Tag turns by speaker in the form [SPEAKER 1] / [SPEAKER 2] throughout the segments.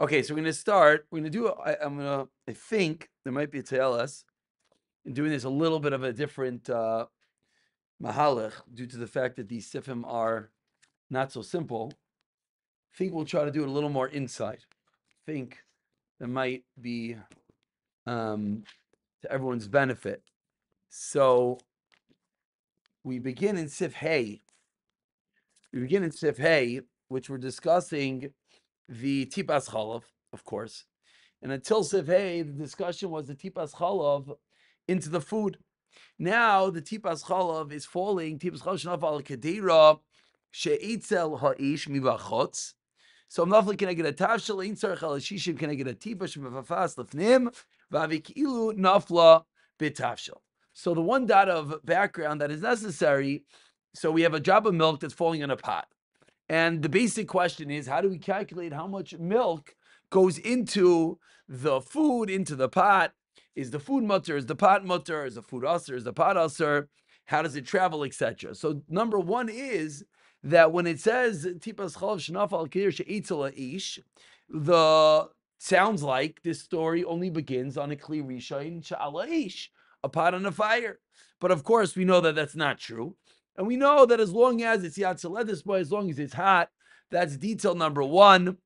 [SPEAKER 1] Okay, so we're going to start. We're going to do. I think there might be a TLS in doing this a little bit of a different mahalach due to the fact that these sifim are not so simple. I think we'll try to do it a little more inside. I think there might be to everyone's benefit. So we begin in Sif Hay. We begin in Sif Hay, which we're discussing the tipas chalav, of course. And until Sif Hay, the discussion was the tipas chalav into the food. Now the tipas chalav is falling. Tipas chalav shenaf al kedera sheitzel ha'ish mibachotz. So nafli can I get a tavshel ein tzarich al shishim, can I get a tipa shemavafas lefnim vavikilu nafla bitavshel. So the one dot of background that is necessary. So we have a drop of milk that's falling in a pot. And the basic question is, how do we calculate how much milk goes into the food, into the pot? Is the food mutter? Is the pot mutter? Is the food usser? Is the pot usser? How does it travel, etc.? So number one is that when it says tipas chalav shenaf al kir she'itzel ish, the sounds like this story only begins on a kli rishayin she'ala ish, a pot on a fire. But of course, we know that that's not true. And we know that as long as it's yatzaledis boy, as long as it's hot, that's detail number one.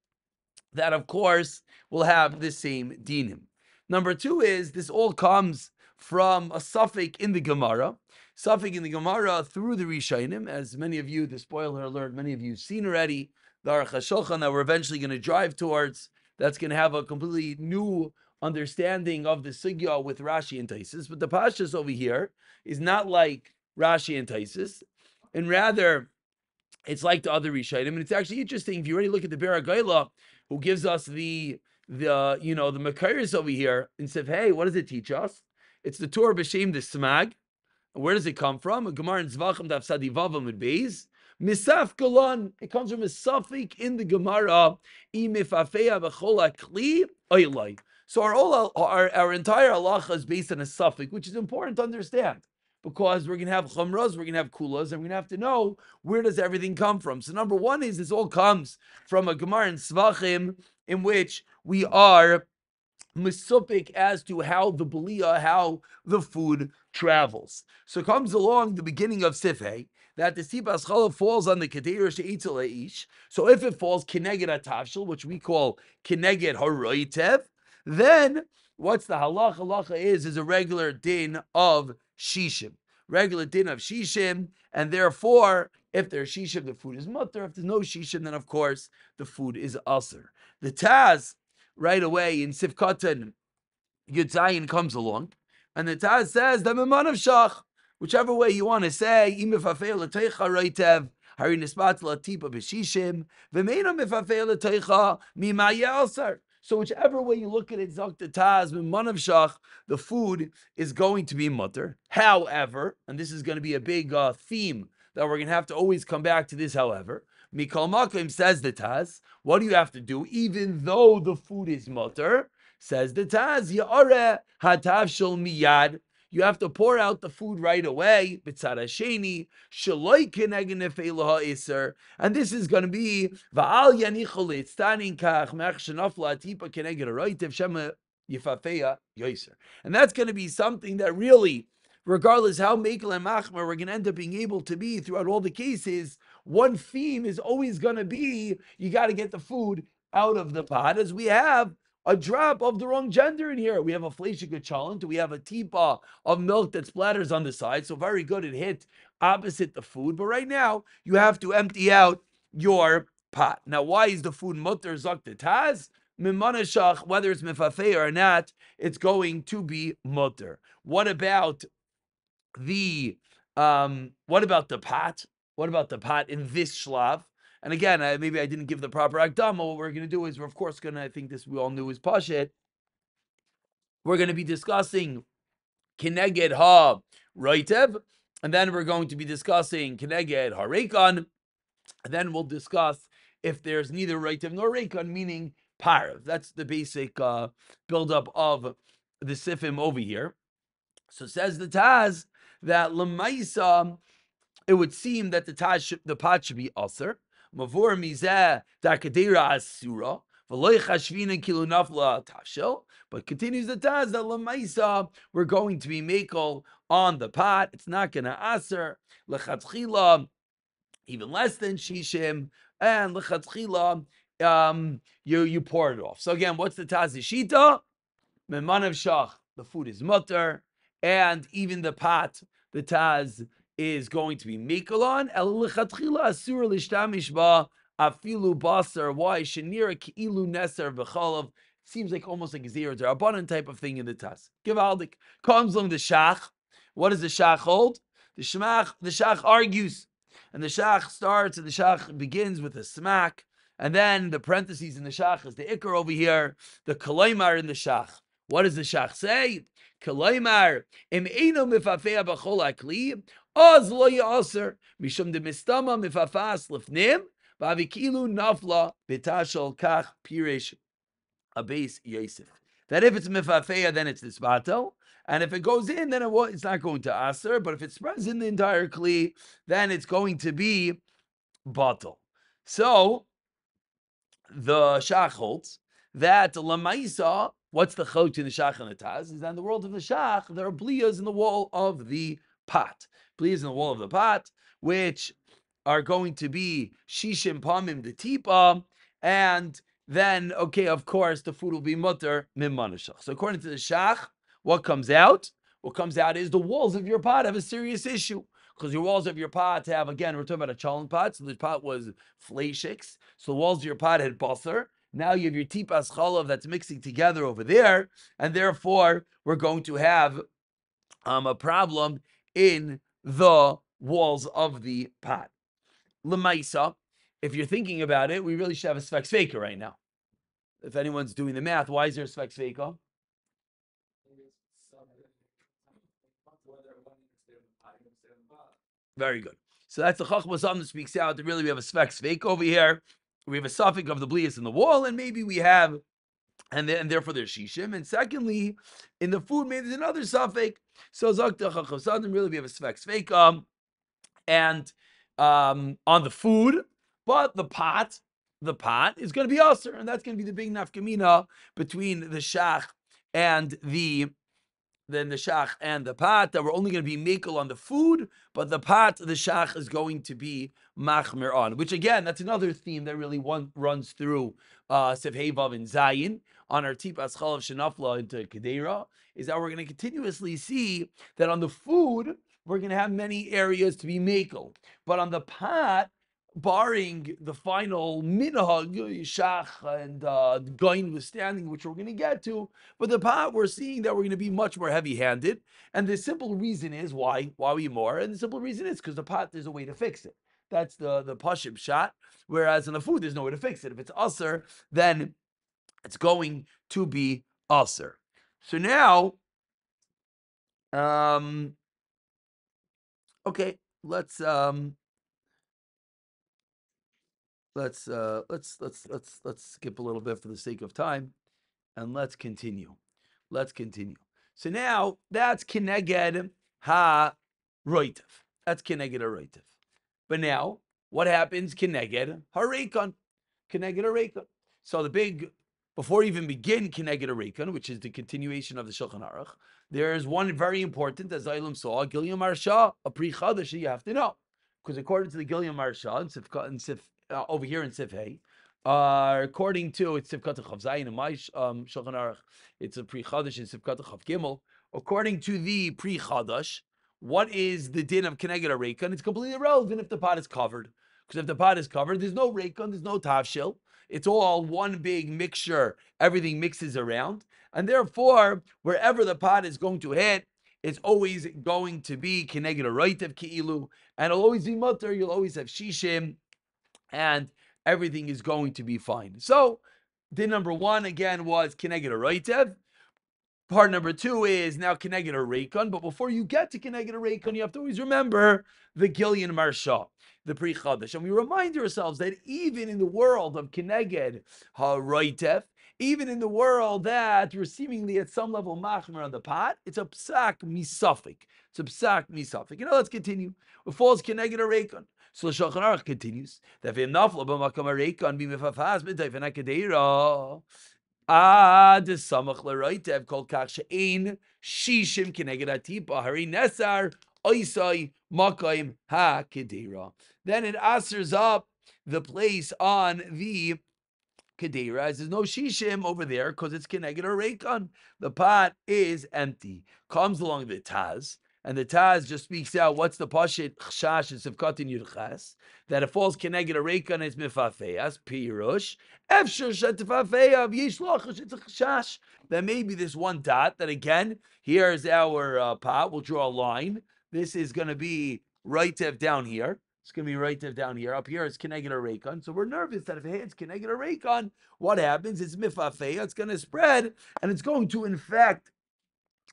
[SPEAKER 1] That, of course, will have the same dinim. Number two is this all comes from a suffix in the Gemara. Suffix in the Gemara through the Rishayim, as many of you, the spoiler alert, many of you have seen already, the Aruch HaShulchan that we're eventually going to drive towards, that's going to have a completely new understanding of the Sugya with Rashi and Taisis. But the Pashas over here is not like Rashi and Taisis, and rather it's like the other Rishayim. And it's actually interesting if you already look at the Beragayla, who gives us the Makairis over here, and says, hey, what does it teach us? It's the Torah B'Shem the Smag. Where does it come from? A Gemara in Zvachim Daf Sadivavam and Beis. Misaf Galan. It comes from a suffix in the Gemara. Imifafeya b'chol kli oilai. So our entire halacha is based on a suffix, which is important to understand, because we're going to have chumras, we're going to have kulas, and we're going to have to know where does everything come from. So number one is this all comes from a Gemara in Svachim, in which we are misupik as to how the belia, how the food travels. So comes along the beginning of Sifhei, that the tipas chalav falls on the kedera she'itzel ha'ish. So if it falls kineged atavshel, which we call kineged haroitev, then what's the halacha? Halacha is a regular din of shishim. Regular din of shishim, and therefore, if there's shishim, the food is mutter. If there's no shishim, then of course the food is aser. The Taz right away in Sifkatan Yud Zayin comes along, and the Taz says the Miman of Shach, whichever way you want to say, imifafei l'teicha roitev hari nispat latipa b'shishim v'meina mifafei l'teicha mimaya alsar. So whichever way you look at it, Zok the Taz, Miman of Shach, the food is going to be mutter. However, and this is going to be a big theme that we're going to have to always come back to this, however, Mikol Makim, says the Taz, what do you have to do? Even though the food is mutter, says the Taz, Ya'are hatavshel miyad, you have to pour out the food right away. B'tzad hasheni, shaloi keneged nefei laha iser, and this is going to be va'al yanichol itztanin kach me'ach shenafla atipa keneged haroitev shema yifafeya yoiser, and that's going to be something that really, regardless how mekel and machmer we're going to end up being able to be throughout all the cases, one theme is always going to be, you got to get the food out of the pot, as we have a drop of the wrong gender in here. We have a fleshika chalent, we have a tipa of milk that splatters on the side, so very good, it hit opposite the food, but right now, you have to empty out your pot. Now, why is the food mutter zok the Taz? Mimanashach, whether it's mifafei or not, it's going to be mutter. What about the pot? What about the pot in this shlav? And again, maybe I didn't give the proper akdama. What we're going to do is we're of course going to, I think this we all knew is Pashet. We're going to be discussing Kineged Ha Roitev, and then we're going to be discussing Kineged Ha Reikon, and then we'll discuss if there's neither Roitev nor Reikon, meaning Parav. That's the basic buildup of the Sifim over here. So says the Taz that Lamaisa, it would seem that the pot should be aser. Mavur mizeh da kedera asura. V'loy chashvina kilu nafla tafshil. But continues the Taz that lemaisa we're going to be makel on the pot. It's not going to aser lechatchila even less than shishim, and lechatchila you pour it off. So again, what's the Taz shita? Memanav shach, the food is mutter, and even the pot, the Taz is going to be mikolon. El lechatchila asur lishtamish ba afilu basar. Why shenira ki'ilu neser v'chalav? Seems like almost like a zero abundant type of thing in the Taz. Givaldik comes along the shach. What does the shach hold? The shach argues, and the shach starts, and the shach begins with a smack, and then the parentheses in the shach is the ikar over here, the kalaymar in the shach. What does the shach say? Kalaymar im eino mifafea b'chol akli oz lo yaser mishum de mistama mifafas lifnim v'avikilu nafla b'tashal kach pirish abes yosef. That if it's mifafea, then it's this batel. And if it goes in, then it's not going to aser. But if it spreads in the entire kli, then it's going to be batel. So the shach holds that lamaisa, what's the chok in the shach and the taz? Is that in the world of the shach, there are bliyas in the wall of the pot. Bliyas in the wall of the pot, which are going to be shishim pamim the tipa, and then, okay, of course, the food will be mutter mim manashach. So according to the shach, what comes out? What comes out is the walls of your pot have a serious issue. Because your walls of your pot have, again, we're talking about a chalent pot, so the pot was fleishiks. So the walls of your pot had basar. Now you have your tipas chalav that's mixing together over there, and therefore we're going to have a problem in the walls of the pot. Lemaisa, if you're thinking about it, we really should have a svek sveika right now. If anyone's doing the math, why is there a svek sveika? Very good. So that's the Chachma Sam that speaks out that really we have a svek sveik over here. We have a suffix of the blias in the wall, and maybe we have, and therefore there's shishim. And secondly, in the food, maybe there's another suffix. So Zakta Chachma Sam really we have a svek sveik, and on the food, but the pot is going to be aser, and that's going to be the big nafkamina between the shach and the shach and the pot, that we're only going to be makel on the food, but the pot, the shach is going to be machmir on, which again, that's another theme that really runs through Sif Hevav and Zayin on our tipas chalav shenafla into Kedera, is that we're going to continuously see that on the food, we're going to have many areas to be makel, but on the pot, barring the final minhag, shach and goin withstanding, which we're going to get to, but the pot, we're seeing that we're going to be much more heavy-handed, and the simple reason is why we more, and the simple reason is because the pot, there's a way to fix it. That's the pashim shot, whereas in the food, there's no way to fix it. If it's aser, then it's going to be aser. So now, okay, let's skip a little bit for the sake of time, and let's continue. So now that's keneged ha roitev. That's keneged a roitev. But now what happens keneged hareikon? Keneged a reikon. So the big, before we even begin keneged a reikon, which is the continuation of the Shulchan Aruch, there is one very important, as Zaylim saw, Gilyam Marsha, a pri chadash you have to know, because according to the Gilyam Marsha in Sif over here in Sif Hey, according to it's Sifkat Chav Zayin in my Shulchan Aruch, it's a Pri Chadash in Sifkat Chav Gimel. According to the Pri Chadash, what is the din of Keneged a Reikon? It's completely irrelevant if the pot is covered, because if the pot is covered, there's no Reikon, there's no Tavshil. It's all one big mixture. Everything mixes around, and therefore, wherever the pot is going to hit, it's always going to be Keneged a Roitev Ki'ilu, and it'll always be mutter. You'll always have Shishim, and everything is going to be fine. So, din number one, again, was Keneged a Roitev. Part number two is now Keneged a Reikon. But before you get to Keneged a Reikon, you have to always remember the Gilyan Marsha, the Pri Chadash. And we remind ourselves that even in the world of Keneged HaRoitev, even in the world that you're seemingly at some level machmer on the pot, it's a psak misafik. It's a psak misafik. Let's continue. It falls Keneged a Reikon. So the Shulchan Aruch continues that v'naflo b'makam areikon b'mifafaz b'tayfen hakadeira. De samach l'roitev kol kach she'ein shishim kineged atipa hari nesar oisai makayim ha-kedera. Then it answers up the place on the Kedera, as there's no shishim over there because it's Keneged or Reikon. The pot is empty. Comes along the Taz, and the Taz just speaks out what's the Pashit Chshash and Sivkatin Yudchas, that it falls Keneged or Reikon is Mifafeas, Pirush, Efshur Shetfafeya, Yishloch, it's a Chshash. Then maybe this one dot, that again, here's our pot, we'll draw a line. This is going to be right down here. It's going to be right down here. Up here, it's Keneged or Reikon. So we're nervous that if it's Keneged or Reikon, what happens? It's Mifafeya. It's going to spread, and it's going to infect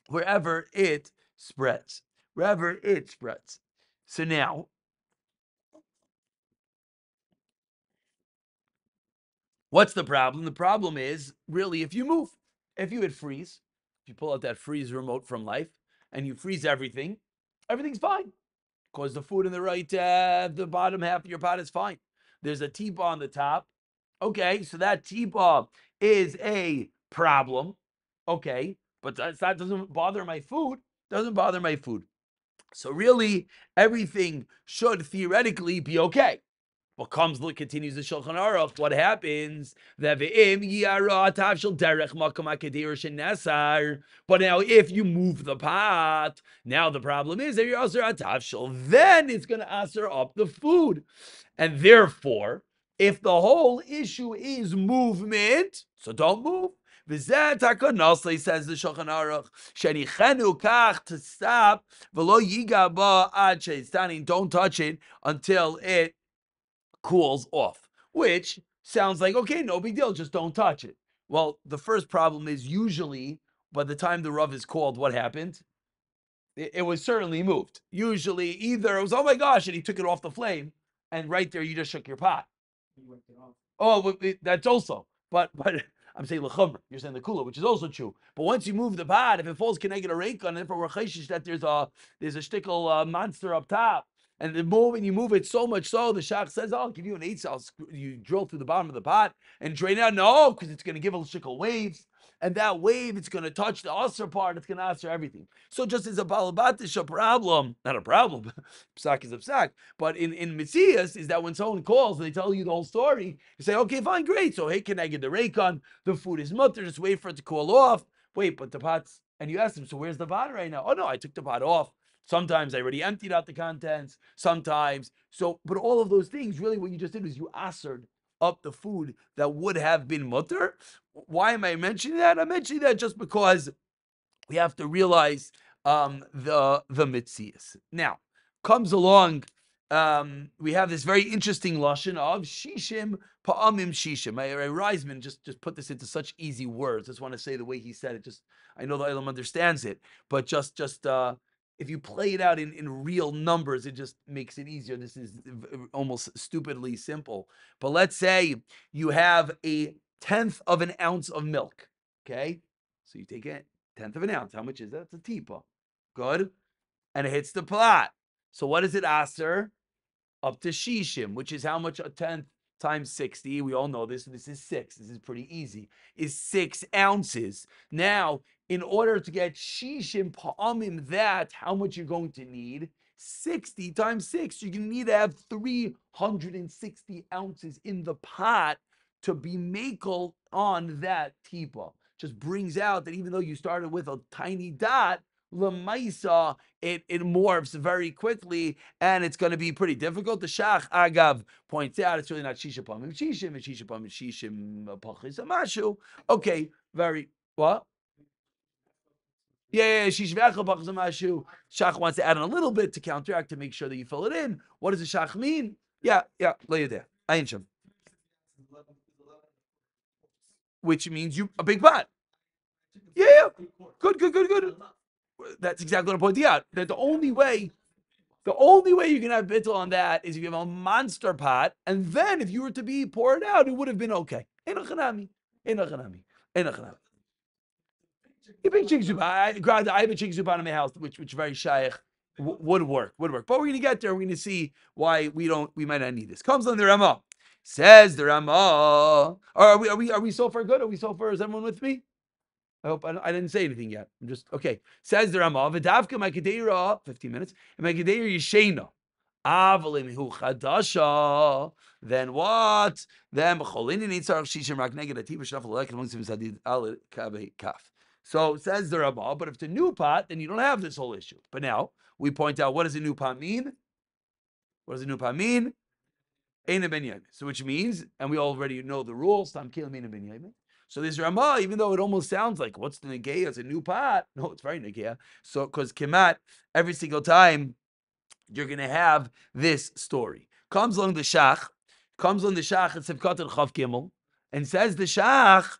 [SPEAKER 1] wherever it spreads. Wherever it spreads. So now, what's the problem? The problem is, really, if you move. If you hit freeze, if you pull out that freeze remote from life, and you freeze everything, everything's fine. Because the food in the bottom half of your pot is fine. There's a teepa on the top. Okay, so that teepa is a problem. Okay, but that doesn't bother my food. Doesn't bother my food. So really, everything should theoretically be okay. What continues the Shulchan Aruch, what happens? But now if you move the pot, now the problem is that you're aser atavshel, then it's going to aser up the food. And therefore, if the whole issue is movement, so don't move. Says the Shulchan Aruch, shenichenu kach, to stop, v'lo yiga ba ad she'stanin, don't touch it until it cools off, which sounds like, okay, no big deal, just don't touch it. Well, the first problem is usually by the time the Rav is called, what happened? It was certainly moved. Usually either it was, oh my gosh, and he took it off the flame, and right there you just shook your pot. Oh, that's also, but I'm saying l'chumr. You're saying the kula, which is also true. But once you move the pot, if it falls connected a reik on it, if it were chayshish that there's a shtickle monster up top, and the moment you move it so much so, the shach says, "Oh, I'll give you an 8 cell." You drill through the bottom of the pot and drain out. No, because it's going to give a shtickle waves, and that wave it's going to touch the usher part. It's going to answer everything. So just as a balabatish, a problem, not a problem. Psak is a psak, but in Mitzias is that when someone calls and they tell you the whole story, you say, okay, fine, great. So hey, can I get the reikon? The food is mutter. Just wait for it to cool off. Wait, but the pot's, and you ask them, so where's the pot right now? Oh no, I took the pot off. Sometimes I already emptied out the contents. Sometimes, but all of those things, really, what you just did was you asered up the food that would have been mutter. Why am I mentioning that? I'm mentioning that just because we have to realize the mitzias. Now comes along. We have this very interesting lashon of shishim pa'amim shishim. Reisman just put this into such easy words. I just want to say the way he said it. Just I know the Olam understands it, but just if you play it out in real numbers, it just makes it easier. This is almost stupidly simple. But let's say you have a 1/10 of an ounce of milk. Okay, so you take it. 1/10 of an ounce. How much is that? It's a teepa. Good. And it hits the plot. So what does it aser? Up to shishim, which is how much? A 1/10 times 60. We all know this. This is 6. This is pretty easy. Is 6 ounces. Now, in order to get shishim pa'amim that, how much you're going to need? 60 times 6. You're going to need to have 360 ounces in the pot to be makel on that teepa. Just brings out that even though you started with a tiny dot, Lamaisa, it morphs very quickly, and it's going to be pretty difficult. The Shach Agav points out it's really not Shisha Pamim Shishim, it's Shisha Pamim Shishim Pachis Amashu. Okay, very what? Yeah, Shisha V'Echel Pachis Amashu. Shach wants to add in a little bit to counteract to make sure that you fill it in. What does the Shach mean? Yeah, lay it there. Ayin Shem. Which means a big pot. Yeah. Good. That's exactly what I'm pointing out. That the only way you can have bittul on that is if you have a monster pot, and then if you were to be poured out, it would have been okay. Enochanami. You big chick soup. I have a chick soup in my house, which very shaykh. would work. But we're going to get there. We're going to see why we might not need this. Comes on the Rama. Says the Rama. Are we so far good? Are we so far? Is everyone with me? I hope I didn't say anything yet. I'm just okay. Says the Rama. V'davka ma'kedera. 15 minutes. Ma'kedera yishena. Avalim hu chadasha. Then what? Then b'cholinin nitzarach shishim rak neged ativ v'shnaf l'lek l'mungsim sadid al kabe kaf. So says the Rama. But if it's a new pot, then you don't have this whole issue. But now we point out, what does a new pot mean? What does a new pot mean? Ein ben yamin. So which means, and we already know the rules. Tam kilim ein ben yamin. So this Ramah, even though it almost sounds like what's the negaya? It's a new pot. No, it's very negaya. So because kemat, every single time you're going to have this story. Comes along the Shach, it's Sivkat and Chav Gimel, and says the Shach,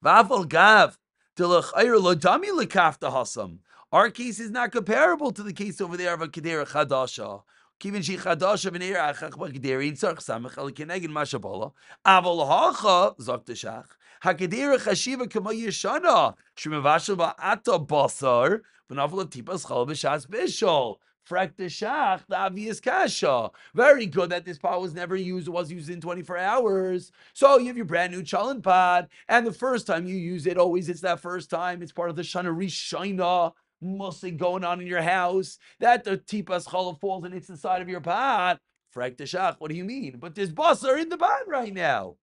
[SPEAKER 1] V'afal gav, T'lechayr lo dami lekafta hasam. Our case is not comparable to the case over there of a Kedera Chadasha. Kivin she Chadasha v'neir achach b'Kedera in tzarch samach al kenegin mashabola. Aval hacha, zok the Shach, HaKedera chashiva kama yeshana, shemevashal ba'ata basar, v'nafal tipas chal b'shas bishol. Frek the Shach, the obvious kasha. Very good that this pot was never used, it was used in 24 hours. So you have your brand new chalent pot, and the first time you use it, always it's that first time. It's part of the Shana Rishina, mostly going on in your house, that the tipas challah falls and it's inside of your pot. Frek the Shach, what do you mean? But there's basar in the pot right now.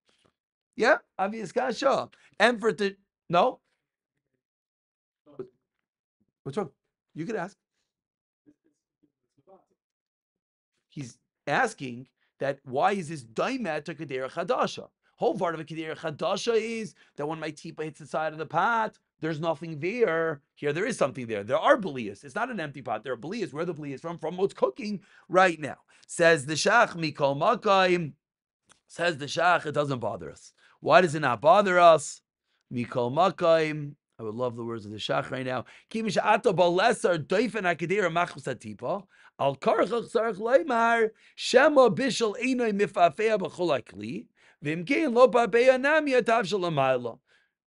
[SPEAKER 1] Yeah, obvious kasha. And for the, no? What's wrong? You could ask. He's asking that why is this daimet to Kedera Chadasha? Whole part of a Kedera Chadasha is that when my tipa hits the side of the pot, there's nothing there. Here, there is something there. There are belias. It's not an empty pot. There are belias. Where the belias from what's cooking right now. Says the Shach, Mikol Makayim. Says the Shach, it doesn't bother us. Why does it not bother us? Mikol Makayim. I would love the words of the Shach right now. Kimish ato balesar doifen akedera machus atipa. Al karchach sarach leimar shema bishel einay mifafea b'chol hakli v'imkein lo papeya nami atav shalamayla.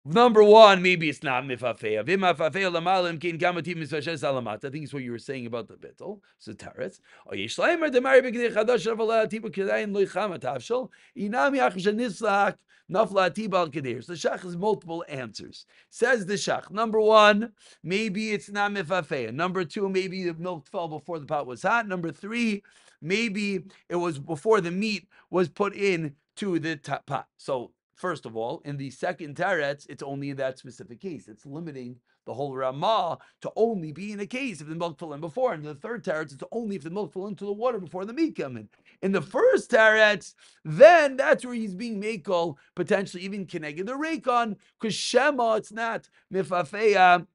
[SPEAKER 1] Number one, maybe it's not mifafea. V'mafafea lamayla imkein gamativ misvashes alamat. I think it's what you were saying about the bittel. So taretz. O yesh leimar demari b'kedei chadash ravala atipa kedayin loicham atav shal inami achish anislach. Nafla Tibal Kadir. So the Shach has multiple answers. Says the Shach. Number one, maybe it's not mifafeya. Number two, maybe the milk fell before the pot was hot. Number three, maybe it was before the meat was put in to the pot. So first of all, in the second teretz, it's only in that specific case. It's limiting the whole Ramah to only be in a case if the milk fell in before. And the third teretz, it's only if the milk fell into the water before the meat came in. In the first teretz, then that's where he's being makel, potentially even keneged the reikon, because Shema, it's not mifafeya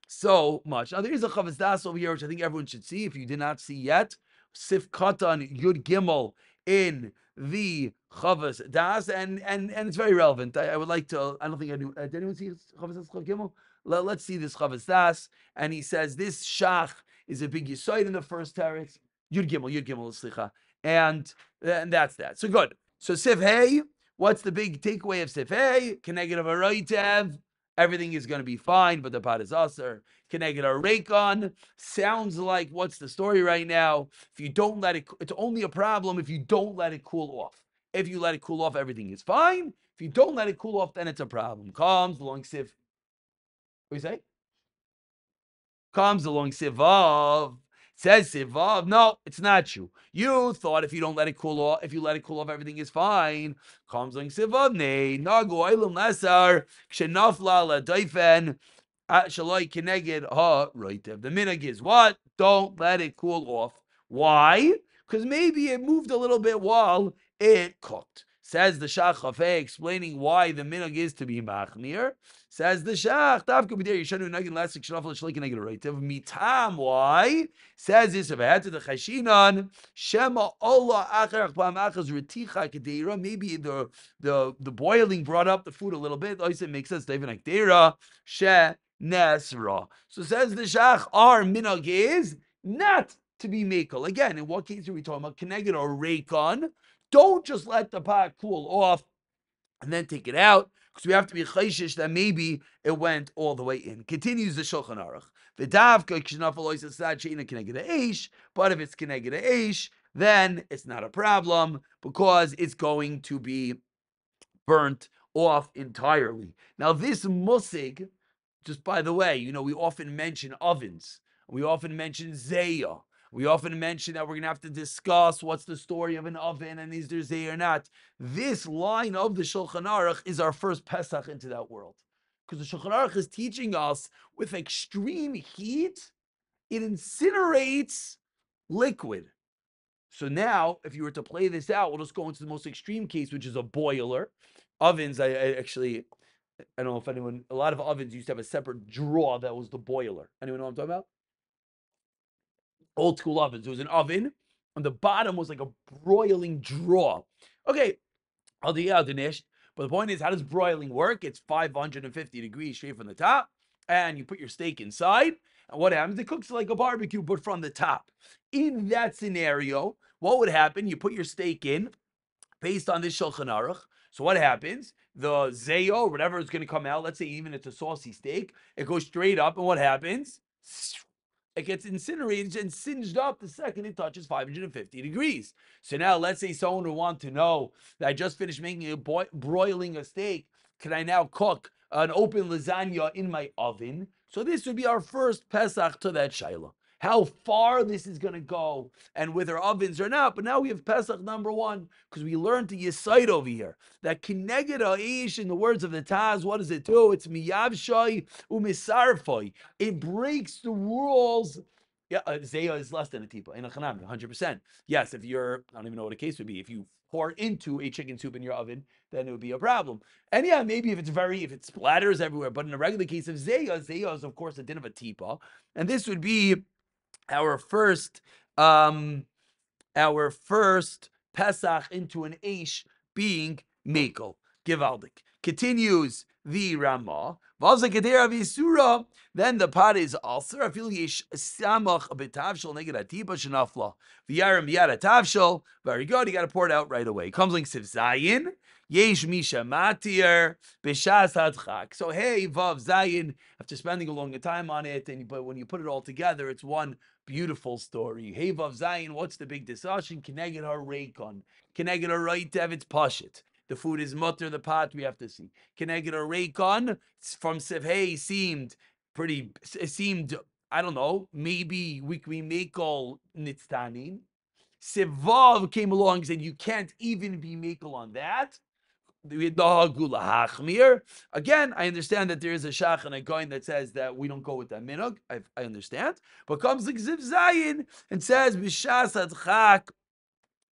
[SPEAKER 1] so much. Now there is a Chavas Das over here, which I think everyone should see. If you did not see yet, Sif Katan Yud Gimel in the Chavas Das, and it's very relevant. I would like to. I don't think I knew. Did anyone see Chavas Das Chav Gimel? Let's see this Chavas Das, and he says this Shach is a big yisoid in the first teretz. Yud Gimel, Slicha, and that's that. So good. So Sif Hey, what's the big takeaway of Sif Hey? Keneged of a Roitev. Everything is going to be fine, but the pot is aser. Keneged a reikon. Sounds like what's the story right now? If you don't let it, it's only a problem if you don't let it cool off. If you let it cool off, everything is fine. If you don't let it cool off, then it's a problem. Comes along Siv. What do you say? Comes along Sivav. Says Sivav, no, it's not true. You thought if you don't let it cool off, everything is fine. Comes along Sivav, nay, nagu oilam lesar, kshenafla la daifen, shaloi keneged ha roitev. The minhag is what? Don't let it cool off. Why? Because maybe it moved a little bit while it cooked. Says the Shach Chafei, explaining why the minhag is to be machmir. Says the Shach, mitam, why? Says this, if I had to the chashinan, shema Allah achar pam achas reticha kedera, maybe the boiling brought up the food a little bit. It makes sense, David Akdera, she nesra. So says the Shach, our minhag is not to be makel. Again, in what case are we talking about? Keneged or reikon? Don't just let the pot cool off and then take it out, because we have to be chayshish that maybe it went all the way in. Continues the Shulchan Aruch. V'davka kishnafal oisas sad sheina keneged eish, but if it's keneged eish, then it's not a problem because it's going to be burnt off entirely. Now, this musig, just by the way, we often mention ovens. We often mention zayah. We often mention that we're going to have to discuss what's the story of an oven and is there zayah or not. This line of the Shulchan Aruch is our first Pesach into that world. Because the Shulchan Aruch is teaching us with extreme heat, it incinerates liquid. So now, if you were to play this out, we'll just go into the most extreme case, which is a boiler. Ovens, I don't know if anyone, a lot of ovens used to have a separate drawer that was the boiler. Anyone know what I'm talking about? Old school ovens. It was an oven. On the bottom was like a broiling drawer. Okay, I'll do Dinesh. But the point is, how does broiling work? It's 550 degrees straight from the top, and you put your steak inside. And what happens? It cooks like a barbecue, but from the top. In that scenario, what would happen? You put your steak in, based on this Shulchan Aruch. So what happens? The zayo, whatever is going to come out, let's say even it's a saucy steak, it goes straight up, and what happens? It gets incinerated and singed up the second it touches 550 degrees. So now let's say someone would want to know that I just finished broiling a steak. Can I now cook an open lasagna in my oven? So this would be our first Pesach to that Shaila. How far this is going to go and whether ovens or not. But now we have Pesach number one because we learned the Yesite over here. That Kineged Aish, in the words of the Taz, what does it do? It's Miyavshai Umisarfoi. It breaks the rules. Yeah, Zayah is less than a tipa. In a chanam, 100%. Yes, if you're, I don't even know what the case would be. If you pour into a chicken soup in your oven, then it would be a problem. And yeah, maybe if it splatters everywhere. But in a regular case of Zayah is of course a din of a tipa. And this would be our first Pesach into an Eish being Mekel. Givaldik. Continues the Ramah. Then the pot is also samach betavshel neged atipa shenafla. V'yarim yad atavshel. Very good. You got to pour it out right away. Comes like Siv Zayin. Yesh misha matir b'shas hadchak. So hey, Vav Zayin. After spending a long time on it, but when you put it all together, it's one beautiful story. Hey, Vav Zayin. What's the big discussion? Keneged har reikon. Keneged har right tev. It's pashit. The food is mutter, the pot, we have to see. Keneged a reikon from Sevhei seemed, I don't know, maybe we can make all nitztanin. Sevav came along and said, you can't even be makel on that. Again, I understand that there is a shach and a goin that says that we don't go with that minhag. I understand. But comes the Ziv Zayin and says, B'shas adchak,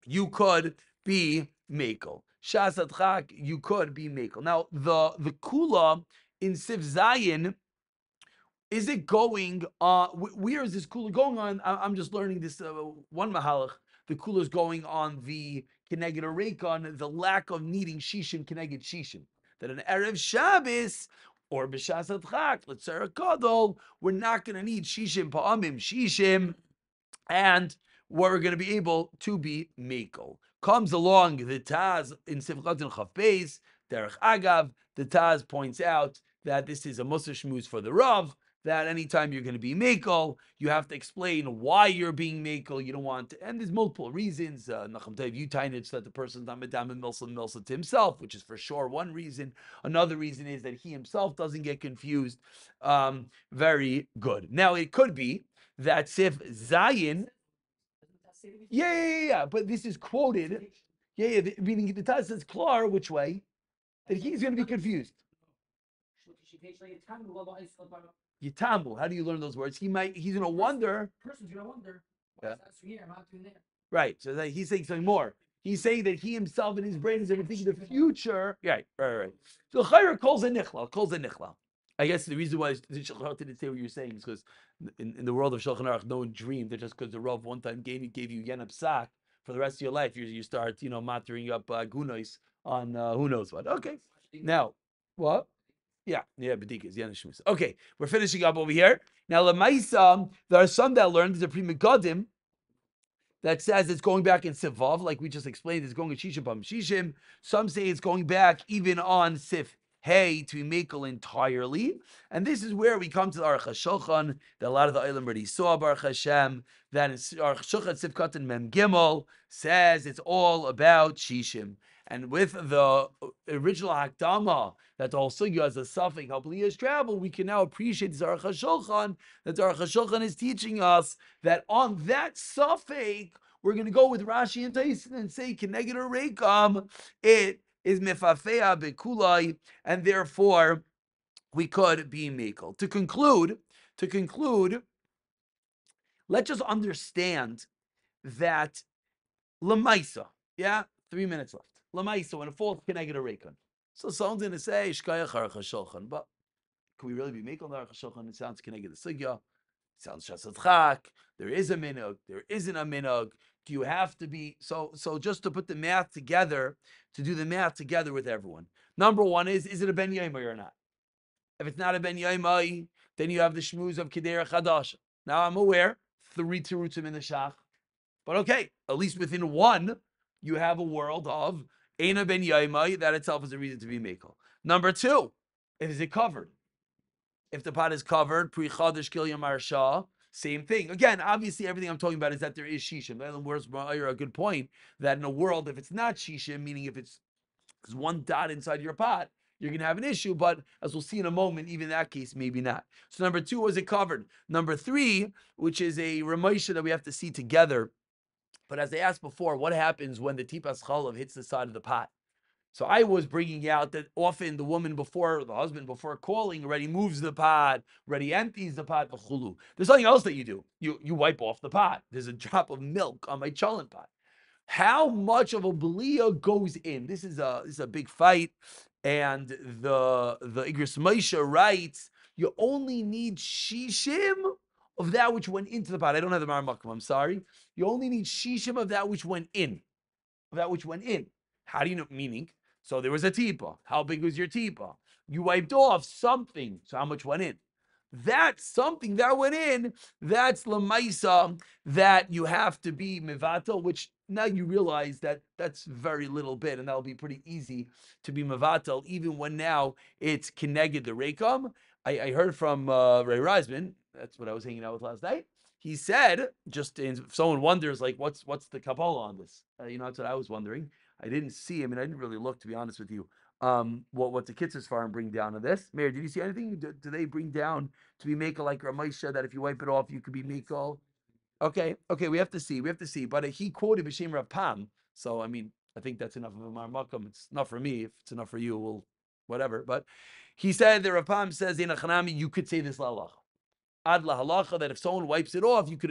[SPEAKER 1] you could be makel. Shas adchak, you could be makel. Now, the kula in Siv Zayin, is it going on? Where is this kula going on? I'm just learning this one mahalach. The kula is going on the keneged reikon, the lack of needing shishim keneged shishim. That an erev Shabbos or b'shas adchak, let's say a kadol, we're not going to need shishim pa'amim shishim, and we're going to be able to be mekel. Comes along the Taz in Simchat and Chaf Beis, Derech Agav, the Taz points out that this is a Musar Shmuz for the Rav, that anytime you're going to be mekel, you have to explain why you're being mekel. You don't want to, and there's multiple reasons. Nachum Tev Yutainich, that the person's not medam and milsa to himself, which is for sure one reason. Another reason is that he himself doesn't get confused. Very good. Now it could be that Sif Zayin. Yeah. But this is quoted. Meaning the Taz says klar, which way? That he's going to be confused. Yitamu. How do you learn those words? He's going to wonder. Person's going to wonder. Yeah. Right. So he's saying something more. He's saying that he himself in his brain is going to think of the future. Right. So Chayr calls a nichla. I guess the reason why the Shulchan Aruch didn't say what you're saying is because in the world of Shulchan Aruch, no one dreamed that just because the Rav one time gave you yen psak for the rest of your life, you start mattering up gunois on who knows what. Okay, now what? Yeah, bedikas yen shmus. Okay, we're finishing up over here now. Lemaisa, there are some that learned the Pri Megadim that says it's going back in Sivav, like we just explained, it's going in Shishim Pam Shishim. Some say it's going back even on Sif hay to be mekel entirely. And this is where we come to the Aruch HaShulchan that a lot of the Olam already saw, Baruch Hashem, that in Aruch HaShulchan Sifkat and Mem Gimel says it's all about Shishim. And with the original Hakdama, that the whole sugya is a suffix, how years travel, we can now appreciate the Aruch HaShulchan, that the Aruch HaShulchan is teaching us that on that suffix, we're going to go with Rashi and Taisin and say, Keneged Rekam, it is Mefafea Bekulai, and therefore we could be Mekel. To conclude, let's just understand that Lamaisa, 3 minutes left. Lamaisa, when it falls, Keneged Rekam. So someone's going to say, Shkayach Aruch HaShulchan, but can we really be Mekel on the Aruch HaShulchan? It sounds Keneged the Sugya. Sounds Shasat. There is a minhag. There isn't a minhag. Do you have to be so just to put the math together, to do the math together with everyone? Number one is it a ben yaimai or not? If it's not a ben yaimai, then you have the shmuz of kedera chadash. Now I'm aware 3 terutzim in the shach, but okay, at least within one, you have a world of eina ben yaimai. That itself is a reason to be mekel. Number two, is it covered? If the pot is covered, pre chadash kilya marsha, same thing. Again, obviously, everything I'm talking about is that there is shishim. In other words, a good point that in a world, if it's not shishim, meaning if it's one dot inside your pot, you're going to have an issue. But as we'll see in a moment, even in that case, maybe not. So number two, was it covered? Number three, which is a remoisha that we have to see together. But as I asked before, what happens when the tipas chalav hits the side of the pot? So I was bringing out that often the woman before, the husband before calling already moves the pot, already empties the pot, v'chulu. There's something else that you do. You wipe off the pot. There's a drop of milk on my cholent pot. How much of a belia goes in? This is a big fight. And the Igros Moshe writes, you only need shishim of that which went into the pot. I don't have the Maramakum, I'm sorry. You only need shishim of that which went in. How do you know? Meaning, so there was a tipa. How big was your tipa? You wiped off something. So how much went in? That something that went in, that's lamaisa that you have to be mevatel, which now you realize that that's very little bit, and that'll be pretty easy to be mevatel, even when now it's keneged the rekam. I heard from Ray Reisman, that's what I was hanging out with last night. He said, just if someone wonders, like, what's the Kabbalah on this? That's what I was wondering. I didn't see. I didn't really look, to be honest with you. What the Kitzur's farm bring down on this? Mayor, did you see anything? Do they bring down to be Mekel like Ramesha that if you wipe it off, you could be Mekel? Okay, we have to see. But he quoted B'Shem Rav Pam, so I think that's enough of a marmakum. It's not for me. If it's enough for you, we'll whatever. But he said that Rav Pam says in Achanami, you could say this la'alacha. Ad lahalacha, that if someone wipes it off, you could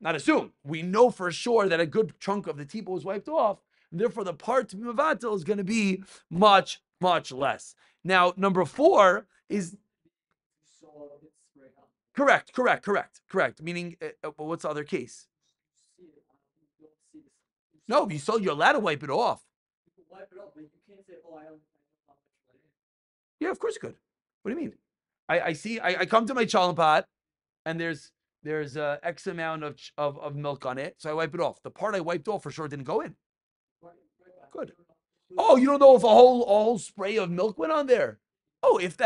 [SPEAKER 1] not assume. We know for sure that a good chunk of the tipa was wiped off. And therefore, the part to be mevatel is going to be much, much less. Now, number 4 is correct. Meaning, what's the other case? No, you're allowed to wipe it off. You can wipe it off, but you can't say, "Oh, I don't know how much went in." Yeah, of course you could. What do you mean? I see. I come to my challah pot, and there's X amount of milk on it, so I wipe it off. The part I wiped off for sure didn't go in. Good. Oh, you don't know if a whole spray of milk went on there? Oh, if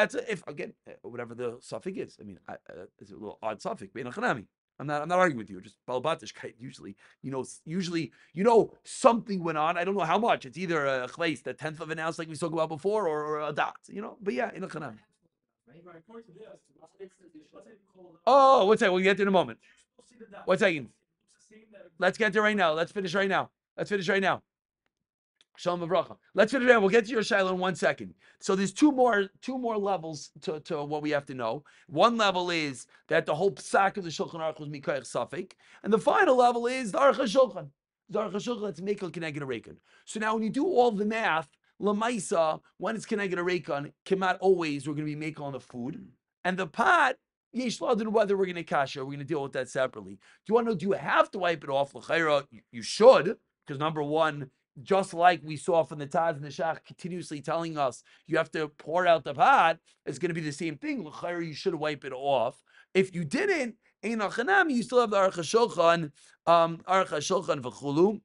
[SPEAKER 1] again, whatever the suffix is. It's a little odd suffix. I'm not arguing with you. Just balbatishkeit. Usually you know something went on. I don't know how much. It's either a chleis, the 10th of an ounce, like we spoke about before, or a dot. But yeah, in a chanami. Oh, what's that? We'll get to in a moment. 1 second. Let's get there right now. Let's finish right now. Shalom Avracha. Let's finish it. We'll get to your Shiloh in 1 second. So there's two more levels to what we have to know. One level is that the whole psak of the Shulchan Aruch was Mikayach Safek, and the final level is the Aruch HaShulchan. The Aruch HaShulchan, that's Mekel Keneged Reikan. So now when you do all the math, Lamaisa, when it's Keneged Reikan, Kemat always we're going to be Mekel on the food, and the pot. Yesh Ladin, whether we're going to kasha, we're going to deal with that separately. Do you want to know? Do you have to wipe it off? L'chayra, you should, because number one, just like we saw from the Taz and the Shach continuously telling us you have to pour out the pot, it's going to be the same thing. L'chayra, you should wipe it off. If you didn't, Ein Achanami, you still have the Aruch HaShulchan v'chulu.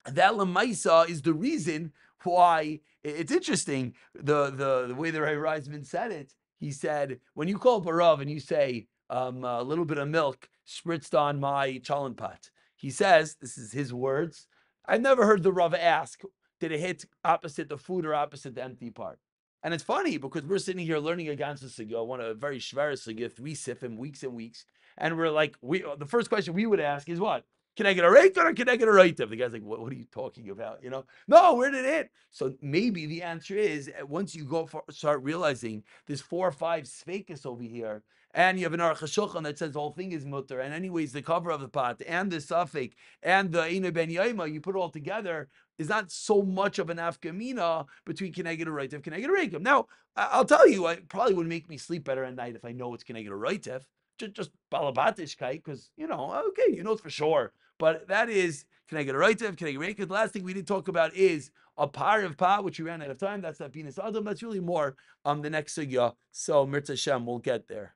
[SPEAKER 1] That Lamaisa is the reason why it's interesting the way the Ray Reisman said it. He said, when you call up a Rav and you say a little bit of milk spritzed on my chalent pot, he says, this is his words, I've never heard the Rav ask, did it hit opposite the food or opposite the empty part? And it's funny because we're sitting here learning a ganze sugya, one a very shver sugya, 3 sifim, weeks and weeks, and we're like, the first question we would ask is what? Can I get a rate or can I get a right? The guy's like, what are you talking about? No, where did it hit? So maybe the answer is once you start realizing there's 4 or 5 sfekas over here, and you have an Aruch HaShulchan that says the whole thing is mutter, and anyways, the cover of the pot, and the suffix, and the Eina Ben Yaima, you put it all together, is not so much of an afkamina between Keneged or Roitev, Keneged or Rekem. Now, I'll tell you, it probably would make me sleep better at night if I know it's Keneged or Roitev, just balabatish because, okay, it's for sure. But that is Keneged or Roitev, Keneged or Rekem. The last thing we didn't talk about is a par of pa, which we ran out of time. That's that Binas Adam. That's really more the next sugya. So Mirza Hashem, we'll get there.